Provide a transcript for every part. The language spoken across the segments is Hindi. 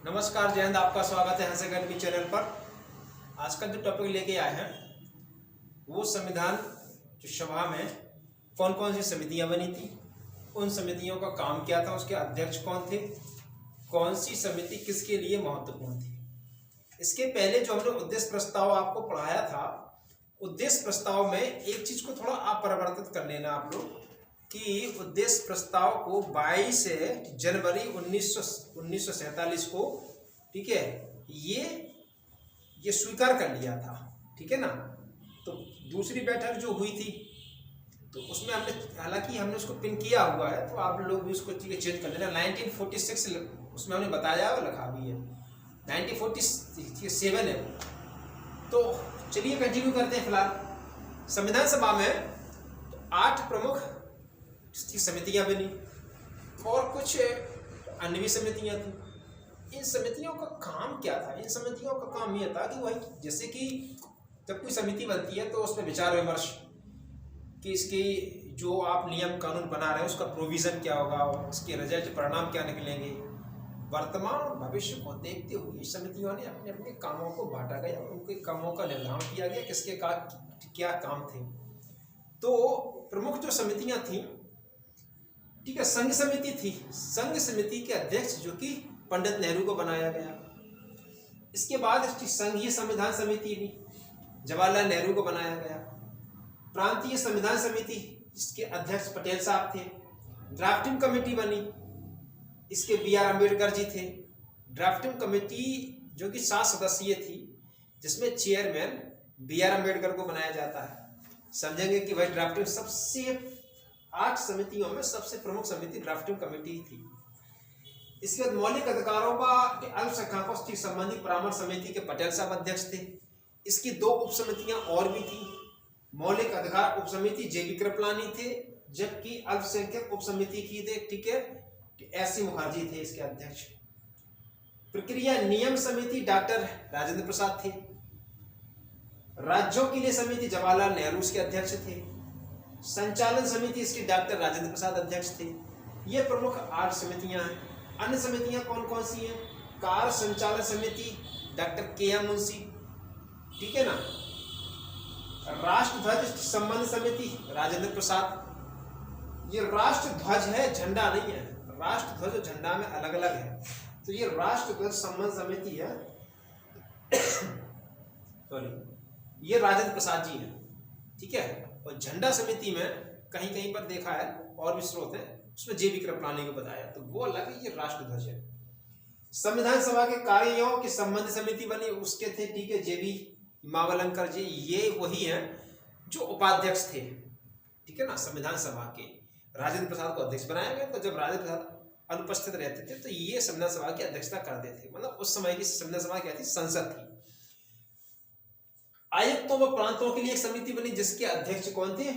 नमस्कार, जय हिंद। आपका स्वागत है हंस अकेडमी चैनल पर। आज का जो टॉपिक लेके आए हैं वो संविधान जो सभा में कौन कौन सी समितियां बनी थी, उन समितियों का काम क्या था, उसके अध्यक्ष कौन थे, कौन सी समिति किसके लिए महत्वपूर्ण थी। इसके पहले जो हमने उद्देश्य प्रस्ताव आपको पढ़ाया था, उद्देश्य प्रस्ताव में एक चीज को थोड़ा आप परिवर्तित कर लेना आप लोग कि उद्देश्य प्रस्ताव को 22 जनवरी 1947 को, ठीक है, ये स्वीकार कर लिया था, ठीक है ना। तो दूसरी बैठक जो हुई थी तो उसमें हमने, हालांकि हमने उसको पिन किया हुआ है तो आप लोग भी उसको चेंज कर लेना। 1946 उसमें हमने बताया और लिखा भी है, 1947 है। तो चलिए कंटिन्यू करते हैं। फिलहाल संविधान सभा में 8 प्रमुख समितियां बनी और कुछ अन्य भी समितियां थी। इन समितियों का काम क्या था? इन समितियों का काम यह था कि वही, जैसे कि जब कोई समिति बनती है तो उसमें विचार विमर्श कि इसके जो आप नियम कानून बना रहे हैं उसका प्रोविजन क्या होगा, उसके रिजल्ट परिणाम क्या निकलेंगे। वर्तमान और भविष्य को देखते हुए समितियों ने अपने अपने कामों को बांटा गया और उनके कामों का निर्धारण किया गया किसके क्या काम थे। तो प्रमुख जो समितियां थी, ठीक है, संघ समिति थी। संघ समिति के अध्यक्ष जो कि पंडित नेहरू को बनाया गया। इसके बाद संघीय संविधान समिति भी जवाहरलाल नेहरू को बनाया गया। प्रांतीय संविधान समिति, इसके अध्यक्ष पटेल साहब थे। ड्राफ्टिंग कमेटी बनी, इसके बी.आर. अम्बेडकर जी थे। ड्राफ्टिंग कमेटी जो कि 7 सदस्यीय थी, जिसमें चेयरमैन बी.आर. अम्बेडकर को बनाया जाता है। समझेंगे कि भाई ड्राफ्टिंग सबसे 8 समितियों में सबसे प्रमुख समिति ड्राफ्टिंग कमेटी थी। इसके बाद मौलिक अधिकारों का अल्पसंख्यकों से संबंधित परामर्श समिति के पटेल साहब अध्यक्ष थे। इसकी 2 उप समितियां और भी थी। मौलिक अधिकार उप समिति जे.बी. कृपलानी थे, जबकि अल्पसंख्यक उप समिति की थे, ठीक है, एस.सी. मुखर्जी थे इसके अध्यक्ष। प्रक्रिया नियम समिति डॉक्टर राजेंद्र प्रसाद थे। राज्यों के लिए समिति जवाहरलाल नेहरू इसके अध्यक्ष थे। संचालन समिति इसके डॉक्टर राजेंद्र प्रसाद अध्यक्ष थे। ये प्रमुख 8 समितियां हैं। अन्य समितियां कौन कौन सी हैं? कार्य संचालन समिति डॉक्टर के.एम. मुंशी, ठीक है ना। राष्ट्र ध्वज संबंध समिति राजेंद्र प्रसाद। ये राष्ट्र ध्वज है, झंडा नहीं है। राष्ट्र ध्वज और झंडा में अलग अलग है। तो ये राष्ट्र ध्वज संबंध समिति है सॉरी, ये राजेंद्र प्रसाद जी हैं, ठीक है। और झंडा समिति में कहीं कहीं पर देखा है और भी स्रोत है, उसमें जे.बी. कृपलानी को बताया, तो वो अलग है, ये राष्ट्र ध्वज है। संविधान सभा के कार्यों की संबंध समिति बनी, उसके थे, ठीक है, जे.बी. मावलंकर जी। ये वही हैं जो उपाध्यक्ष थे, ठीक है ना, संविधान सभा के। राजेंद्र प्रसाद को अध्यक्ष बनाया गया, तो जब राजेंद्र प्रसाद अनुपस्थित रहते थे तो ये संविधान सभा की अध्यक्षता करते थे। मतलब उस समय की संविधान सभा क्या थी? संसद थी। आयुक्तों व प्रांतों के लिए एक समिति बनी, जिसके अध्यक्ष कौन थे?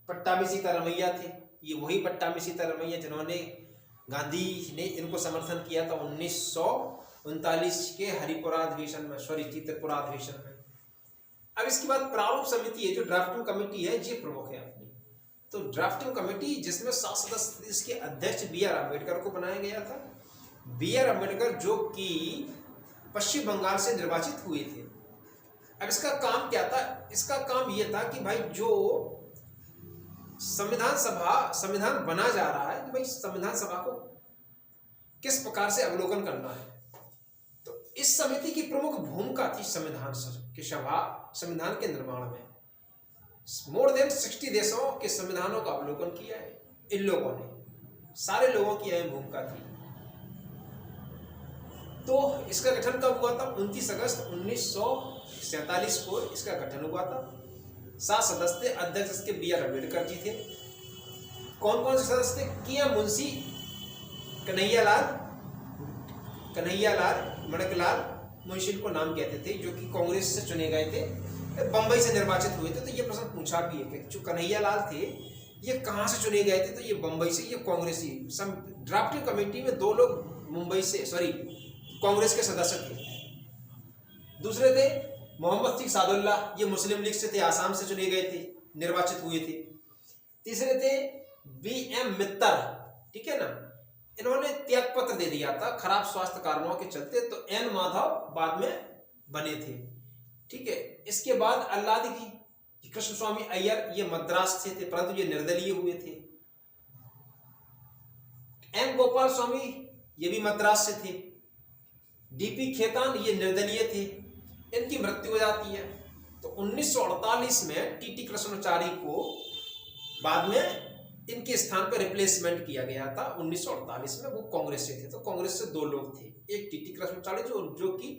पट्टाभी सीतारमैया थे। ये वही पट्टाभी सीतारमैया जिन्होंने, गांधी ने इनको समर्थन किया था 1939 के हरिपुरा अधिवेशन में, सॉरी चित्रपुरा अधिवेशन में। अब इसके बाद प्रारूप समिति है, जो ड्राफ्टिंग कमेटी है, ये प्रमुख है अपनी। तो ड्राफ्टिंग कमेटी जिसमें 7 सदस्य, इसके अध्यक्ष बी.आर. अम्बेडकर को बनाया गया था। बी.आर. अम्बेडकर जो कि पश्चिम बंगाल से निर्वाचित हुए थे। अब इसका काम क्या था? इसका काम यह था कि भाई जो संविधान बना जा रहा है, भाई संविधान सभा को किस प्रकार से अवलोकन करना है। तो इस समिति की प्रमुख भूमिका थी संविधान के निर्माण में। मोर देन 60 देशों के संविधानों का अवलोकन किया है इन लोगों ने, सारे लोगों की अहम भूमिका थी। तो इसका गठन कब हुआ था? 29 अगस्त 1947 को इसका गठन हुआ था। 7 सदस्य, अध्यक्ष इसके बी.आर. अम्बेडकर जी थे। कौन कौन से सदस्य थे? के.एम. मुंशी, कन्हैयालाल मणिकलाल मुंशी को नाम कहते थे, जो कि कांग्रेस से चुने गए थे, बंबई से निर्वाचित हुए थे। तो ये प्रश्न पूछा भी है कि जो कन्हैयालाल थे ये कहाँ से चुने गए थे? तो ये बंबई से, ये कांग्रेसी। ड्राफ्टिंग कमेटी में 2 लोग मुंबई से, सॉरी कांग्रेस के सदस्य थे। दूसरे थे मोहम्मद सिंह सादुल्ला, ये मुस्लिम लीग से थे, आसाम से चुने गए थे, निर्वाचित हुए थे। तीसरे थे बी.एम. मित्तर, ठीक है ना, इन्होंने त्याग पत्र दे दिया था खराब स्वास्थ्य कारणों के चलते। तो एन माधव बाद में बने थे। ठीक है, इसके बाद अल्लादगी कृष्ण स्वामी अय्यर, ये मद्रास से थे परंतु ये निर्दलीय हुए थे। एम गोपाल स्वामी ये भी मद्रास से थे। डीपी खेतान ये निर्दलीय थे। इनकी मृत्यु हो जाती है। तो 1948 में टीटी कृष्णाचारी को बाद में इनके स्थान पर रिप्लेसमेंट किया गया था। 1948 में वो कांग्रेस से थे। तो कांग्रेस से दो लोग थे, एक टीटी कृष्णाचारी जो कि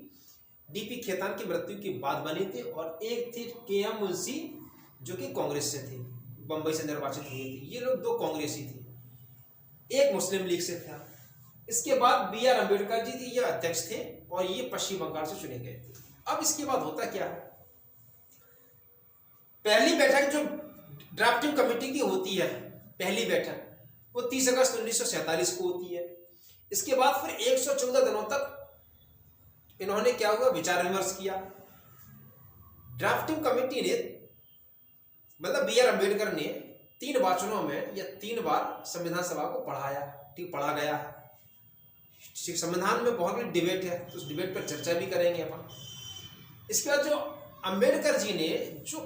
डीपी खेतान की मृत्यु के बाद बने थे, और एक थे के.एम. मुंशी जो कि कांग्रेस से थे, बंबई से निर्वाचित हुए थे। ये लोग दो कांग्रेसी थे, एक मुस्लिम लीग से था। इसके बाद बी.आर. अम्बेडकर जी थे, ये अध्यक्ष थे और ये पश्चिम बंगाल से चुने गए थे। अब इसके बाद होता क्या है, पहली बैठक जो ड्राफ्टिंग कमेटी की होती है, पहली बैठक वो 30 अगस्त 1947 को होती है। इसके बाद फिर 114 दिनों तक इन्होंने क्या हुआ, विचार विमर्श किया। ड्राफ्टिंग कमेटी ने मतलब बी.आर. अम्बेडकर ने 3 वाचनों में या 3 बार संविधान सभा को पढ़ाया। ठीक, पढ़ा गया है। संविधान में बहुत बड़ी डिबेट है, तो उस डिबेट पर चर्चा भी करेंगे अपन। इसके बाद जो अम्बेडकर जी ने जो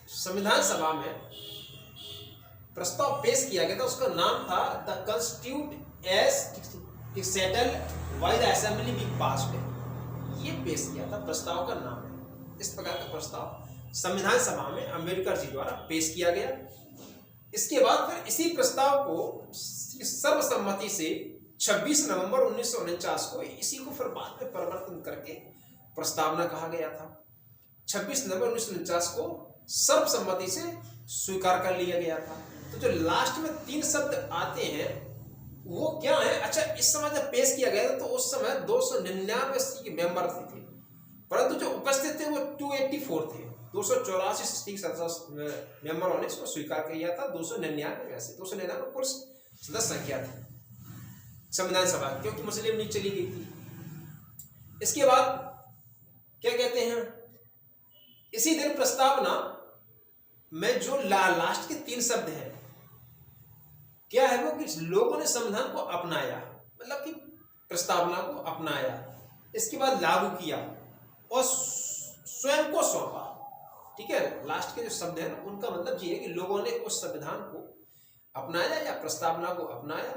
संविधान सभा में प्रस्ताव पेश किया गया था, उसका नाम था the constitute as settle by the assembly be passed. ये पेश किया था, प्रस्ताव का नाम है। इस प्रकार का प्रस्ताव संविधान सभा में अम्बेडकर जी द्वारा पेश किया गया। इसके बाद फिर इसी प्रस्ताव को सर्वसम्मति से 26 नवंबर 1949 को इसी को फिर बाद में परिवर्तन करके प्रस्तावना कहा गया था। 26 नवंबर 1949 को सर्वसम्मति से स्वीकार कर लिया गया था। तो जो लास्ट में 3 शब्द आते हैं वो क्या है, अच्छा इस समय जब पेश किया गया था तो उस समय 299 मेंबर थे, परंतु जो उपस्थित थे वो 284 थे। 284 मेंबरों ने इसको स्वीकार किया था। 299 में से 299 कुल सदस्य संख्या थी संविधान सभा, क्योंकि मुस्लिम लीग चली गई थी। इसके बाद क्या कहते हैं, इसी दिन प्रस्तावना में जो लास्ट के 3 शब्द हैं क्या है वो कि लोगों ने संविधान को अपनाया, मतलब कि प्रस्तावना को अपनाया, इसके बाद लागू किया और स्वयं को सौंपा। ठीक है, लास्ट के जो शब्द है ना उनका मतलब ये है कि लोगों ने उस संविधान को अपनाया या प्रस्तावना को अपनाया।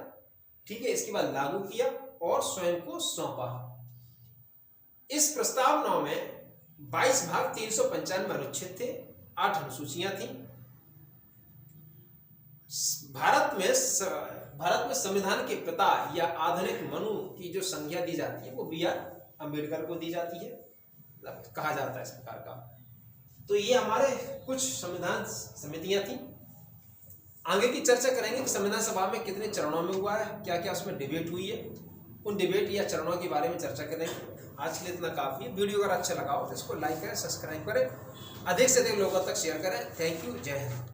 ठीक है, इसके बाद लागू किया और स्वयं को सौंपा। इस प्रस्तावना में 22 भाग 395 अनुच्छेद थे, 8 अनुसूचियां थी। भारत में संविधान के पिता या आधुनिक मनु की जो संज्ञा दी जाती है वो बी.आर. अम्बेडकर को दी जाती है, मतलब कहा जाता है इस प्रकार का। तो ये हमारे कुछ संविधान समितियां थी। आगे की चर्चा करेंगे कि संविधान सभा में कितने चरणों में हुआ है, क्या क्या उसमें डिबेट हुई है, उन डिबेट या चरणों के बारे में चर्चा करेंगे। आज के लिए इतना काफी है। वीडियो अगर अच्छा लगा हो तो इसको लाइक करें, सब्सक्राइब करें, अधिक से अधिक लोगों तक शेयर करें। थैंक यू, जय हिंद।